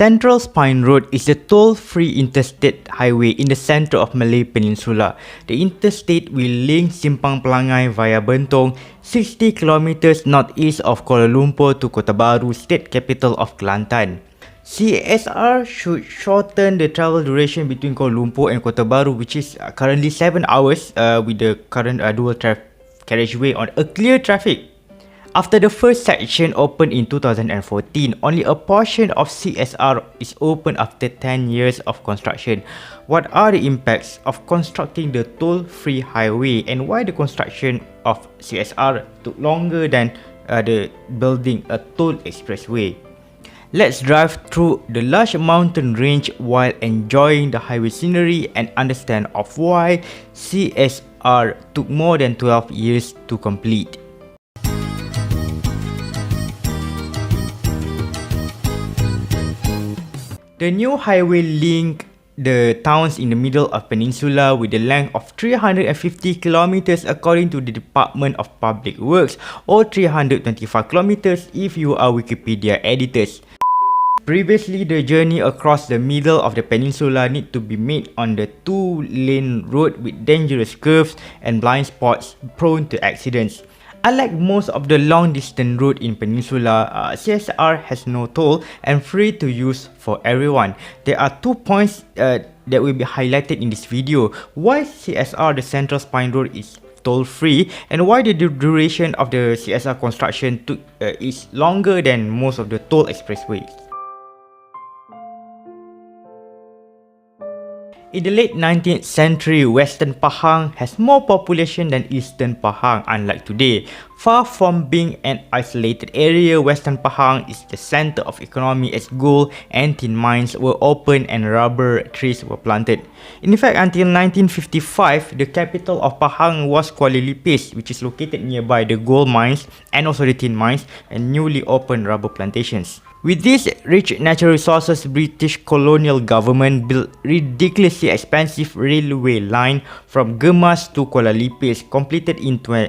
Central Spine Road is a toll-free interstate highway in the centre of Malay Peninsula. The interstate will link Simpang Pelangai via Bentong, 60 km northeast of Kuala Lumpur to Kota Bharu, state capital of Kelantan. CSR should shorten the travel duration between Kuala Lumpur and Kota Bharu, which is currently 7 hours with the current dual carriageway on a clear traffic. After the first section opened in 2014, only a portion of CSR is open after 10 years of construction. What are the impacts of constructing the toll-free highway, and why the construction of CSR took longer than the building a toll expressway? Let's drive through the large mountain range while enjoying the highway scenery and understand of why CSR took more than 12 years to complete. The new highway linked the towns in the middle of peninsula with a length of 350 kilometers according to the Department of Public Works, or 325 kilometers if you are Wikipedia editors. Previously, the journey across the middle of the peninsula need to be made on the two-lane road with dangerous curves and blind spots prone to accidents. Unlike most of the long-distance route in Peninsula, CSR has no toll and free to use for everyone. There are 2 points that will be highlighted in this video. Why CSR, the Central Spine Road, is toll-free, and why the duration of the CSR construction is longer than most of the toll expressways. In the late 19th century, Western Pahang has more population than Eastern Pahang, unlike today. Far from being an isolated area, Western Pahang is the center of economy as gold and tin mines were opened and rubber trees were planted. In fact, until 1955, the capital of Pahang was Kuala Lipis, which is located nearby the gold mines and also the tin mines and newly opened rubber plantations. With these rich natural resources, British colonial government built ridiculously expensive railway line from Gemas to Kuala Lipis, completed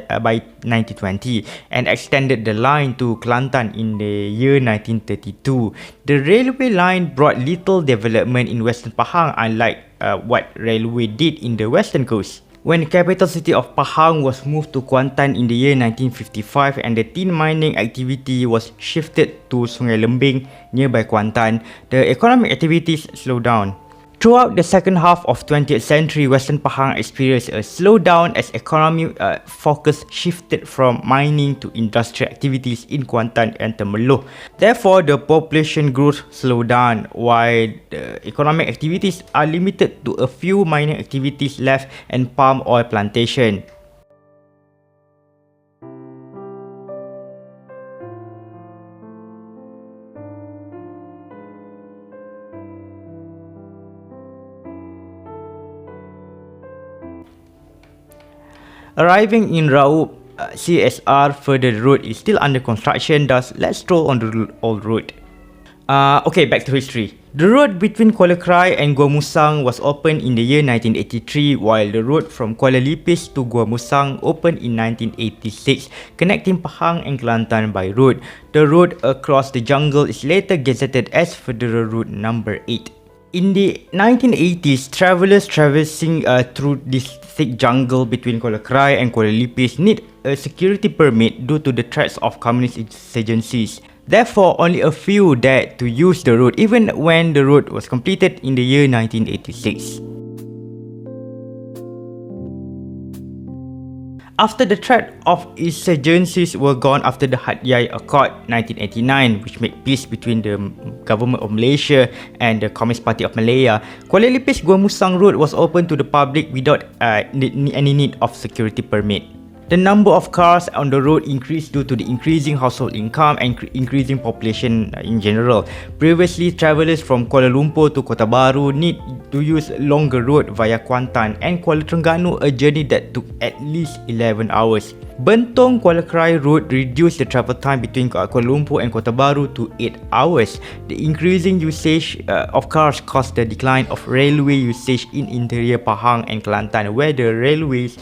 by 1920, and extended the line to Kelantan in the year 1932. The railway line brought little development in Western Pahang, unlike what railway did in the western coast. When the capital city of Pahang was moved to Kuantan in the year 1955 and the tin mining activity was shifted to Sungai Lembing nearby Kuantan, the economic activities slowed down. Throughout the second half of 20th century, Western Pahang experienced a slowdown as economy focus shifted from mining to industrial activities in Kuantan and Temerloh. Therefore, the population growth slowed down, while the economic activities are limited to a few mining activities left and palm oil plantation. Arriving in Raub, CSR further road is still under construction, thus let's stroll on the old road. Okay, back to history. The road between Kuala Krai and Gua Musang was opened in the year 1983, while the road from Kuala Lipis to Gua Musang opened in 1986, connecting Pahang and Kelantan by road. The road across the jungle is later gazetted as Federal Route Number 8. In the 1980s, travellers traversing through this thick jungle between Kuala Krai and Kuala Lipis need a security permit due to the threats of communist insurgencies. Therefore, only a few dared to use the road even when the road was completed in the year 1986. After the threat of insurgencies were gone after the Hat Yai Accord 1989, which made peace between the government of Malaysia and the Communist Party of Malaya, Kuala Lipis Gua Musang Road was open to the public without any need of security permit. The number of cars on the road increased due to the increasing household income and increasing population in general. Previously, travellers from Kuala Lumpur to Kota Bharu need to use longer road via Kuantan and Kuala Terengganu, a journey that took at least 11 hours. Bentong Kuala Krai Road reduced the travel time between Kuala Lumpur and Kota Bharu to 8 hours. The increasing usage of cars caused the decline of railway usage in interior Pahang and Kelantan, where the railways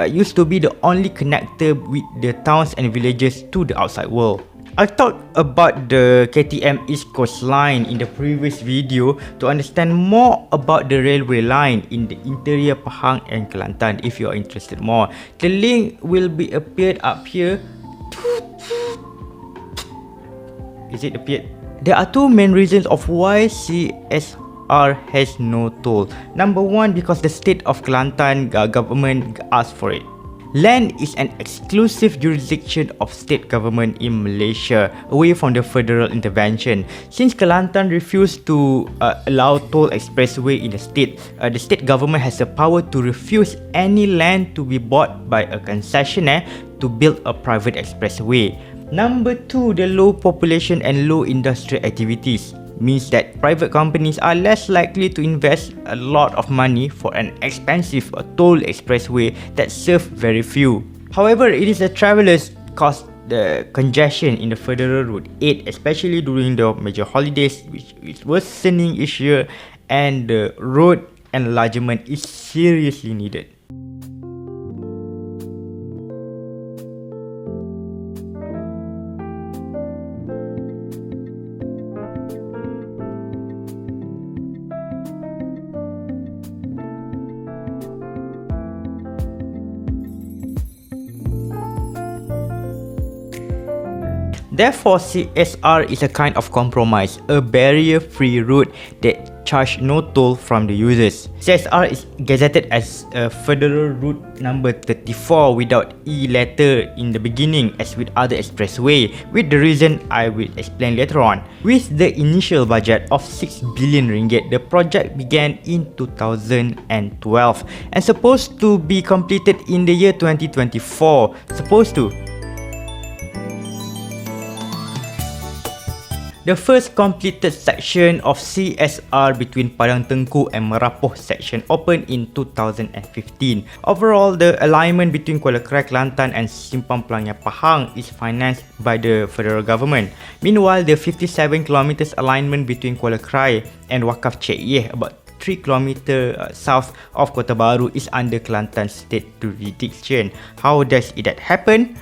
used to be the only connector with the towns and villages to the outside world. I talked about the KTM East Coast Line in the previous video to understand more about the railway line in the interior Pahang and Kelantan if you are interested more. The link will be appeared up here. Is it appeared? There are two main reasons of why CSR has no toll. Number one, because the state of Kelantan government asked for it. Land is an exclusive jurisdiction of state government in Malaysia, away from the federal intervention. Since Kelantan refused to allow toll expressway in the state government has the power to refuse any land to be bought by a concessionaire to build a private expressway. Number two, the low population and low industrial activities means that private companies are less likely to invest a lot of money for an expensive toll expressway that serve very few. However, it is the travelers cause the congestion in the Federal Route 8, especially during the major holidays, which is worsening each year, and the road enlargement is seriously needed. Therefore, CSR is a kind of compromise, a barrier-free route that charge no toll from the users. CSR is gazetted as a federal route number 34 without E letter in the beginning as with other expressway, with the reason I will explain later on. With the initial budget of 6 billion ringgit, the project began in 2012 and supposed to be completed in the year 2024. The first completed section of CSR between Padang Tengku and Merapoh section opened in 2015. Overall, the alignment between Kuala Krai Kelantan and Simpang Pelangi Pahang is financed by the federal government. Meanwhile, the 57 km alignment between Kuala Krai and Wakaf Cik Yeh, about 3 km south of Kota Bharu, is under Kelantan state jurisdiction. How does it happen?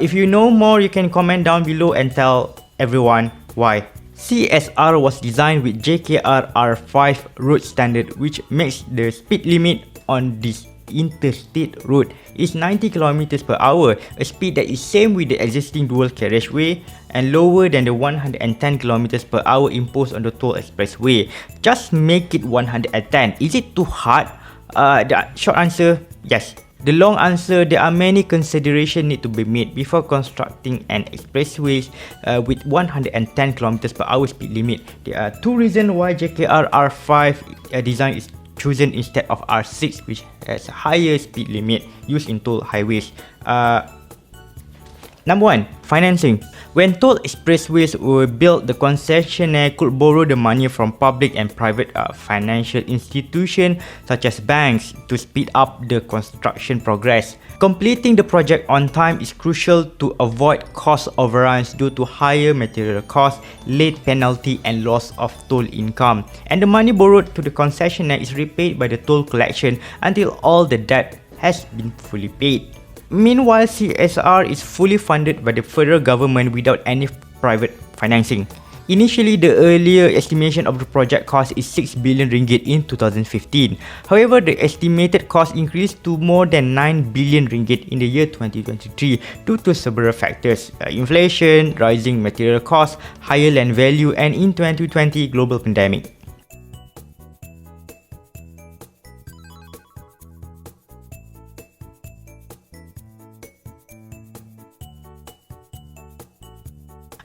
If you know more, you can comment down below and tell everyone why. CSR was designed with JKR R5 road standard, which makes the speed limit on this interstate road is 90 km per hour, a speed that is same with the existing dual carriageway and lower than the 110 km per hour imposed on the toll expressway. Just make it 110. Is it too hard? The short answer, yes. The long answer, there are many considerations need to be made before constructing an expressway with 110 km per hour speed limit. There are two reasons why JKR R5 design is chosen instead of R6, which has a higher speed limit used in toll highways. Number one, financing. When toll expressways were built, the concessionaire could borrow the money from public and private financial institutions such as banks to speed up the construction progress. Completing the project on time is crucial to avoid cost overruns due to higher material costs, late penalty and loss of toll income. And the money borrowed to the concessionaire is repaid by the toll collection until all the debt has been fully paid. Meanwhile, CSR is fully funded by the federal government without any private financing. Initially, the earlier estimation of the project cost is 6 billion ringgit in 2015. However, the estimated cost increased to more than 9 billion ringgit in the year 2023 due to several factors: inflation, rising material costs, higher land value, and in 2020, global pandemic.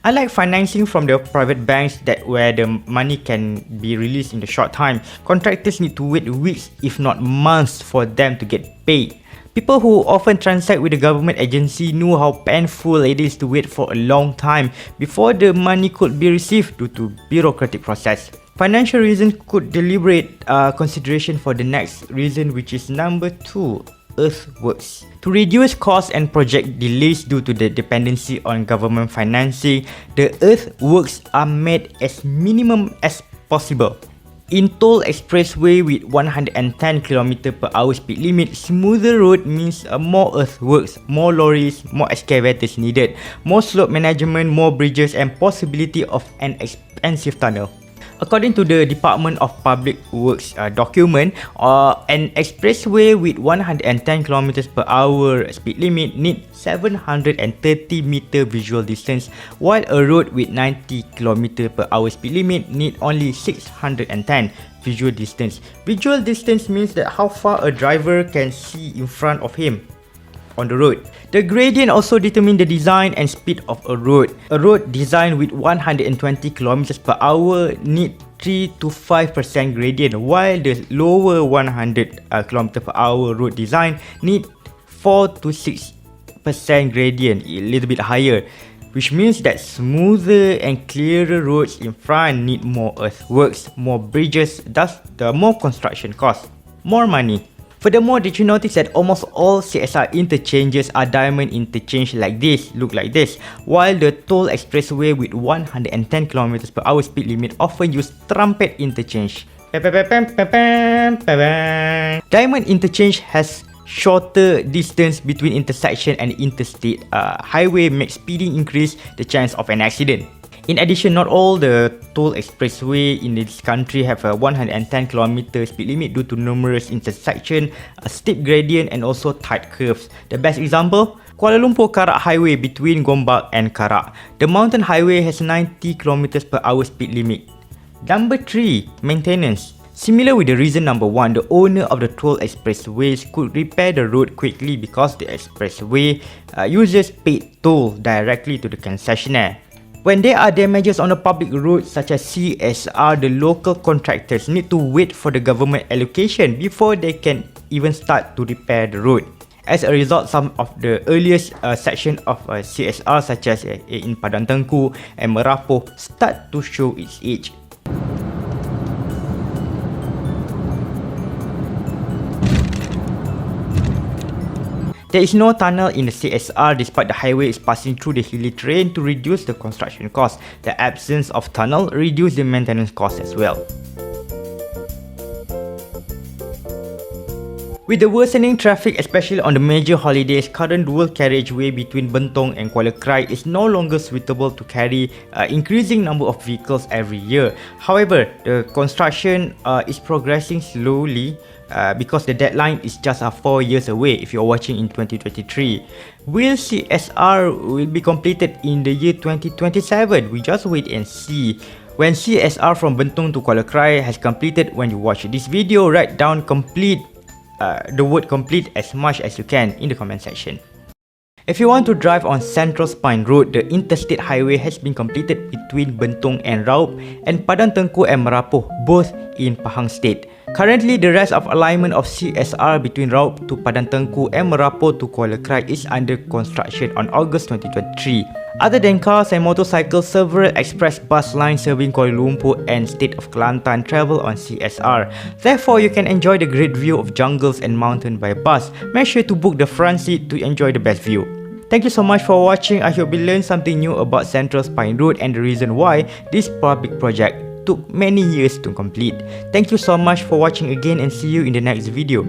Unlike financing from the private banks where the money can be released in the short time, contractors need to wait weeks if not months for them to get paid. People who often transact with the government agency knew how painful it is to wait for a long time before the money could be received due to bureaucratic process. Financial reasons could deliberate consideration for the next reason, which is number 2. Earthworks. To reduce costs and project delays due to the dependency on government financing, the earthworks are made as minimum as possible. In toll expressway with 110 km per hour speed limit, smoother road means more earthworks, more lorries, more excavators needed, more slope management, more bridges and possibility of an expensive tunnel. According to the Department of Public Works document, an expressway with 110 km per hour speed limit need 730 meter visual distance, while a road with 90 km per hour speed limit need only 610 visual distance. Visual distance means that how far a driver can see in front of him on the road. The gradient also determines the design and speed of a road. A road designed with 120 km per hour need 3 to 5% gradient, while the lower 100 km per hour road design need 4 to 6% gradient, a little bit higher, which means that smoother and clearer roads in front need more earthworks, more bridges, thus the more construction cost, more money. Furthermore, did you notice that almost all CSR interchanges are diamond interchange like this, look like this, while the toll expressway with 110 km per hour speed limit often use trumpet interchange. Diamond interchange has shorter distance between intersection and interstate highway makes speeding increase the chance of an accident. In addition, not all the toll expressway in this country have a 110 km speed limit due to numerous intersections, a steep gradient and also tight curves. The best example, Kuala Lumpur Karak Highway between Gombak and Karak. The mountain highway has 90 km per hour speed limit. Number 3, maintenance. Similar with the reason number 1, the owner of the toll expressways could repair the road quickly because the expressway uses paid toll directly to the concessionaire. When there are damages on the public roads such as CSR, the local contractors need to wait for the government allocation before they can even start to repair the road. As a result, some of the earliest section of CSR such as in Padang Tengku and Merapoh start to show its age. There is no tunnel in the CSR despite the highway is passing through the hilly terrain to reduce the construction cost. The absence of tunnel reduces the maintenance cost as well. With the worsening traffic, especially on the major holidays, current dual carriageway between Bentong and Kuala Krai is no longer suitable to carry increasing number of vehicles every year. However, the construction is progressing slowly because the deadline is just 4 years away if you're watching in 2023. Will CSR will be completed in the year 2027? We just wait and see. When CSR from Bentong to Kuala Krai has completed, when you watch this video, write down complete, the word complete as much as you can in the comment section. If you want to drive on Central Spine Road, the interstate highway has been completed between Bentong and Raub and Padang Tengku and Merapoh, both in Pahang State. Currently, the rest of alignment of CSR between Raub to Padang Tengku and Merapoh to Kuala Krai is under construction on August 2023. Other than cars and motorcycles, several express bus lines serving Kuala Lumpur and state of Kelantan travel on CSR. Therefore, you can enjoy the great view of jungles and mountain by bus. Make sure to book the front seat to enjoy the best view. Thank you so much for watching. I hope you learned something new about Central Spine Road and the reason why this public project took many years to complete. Thank you so much for watching again and see you in the next video.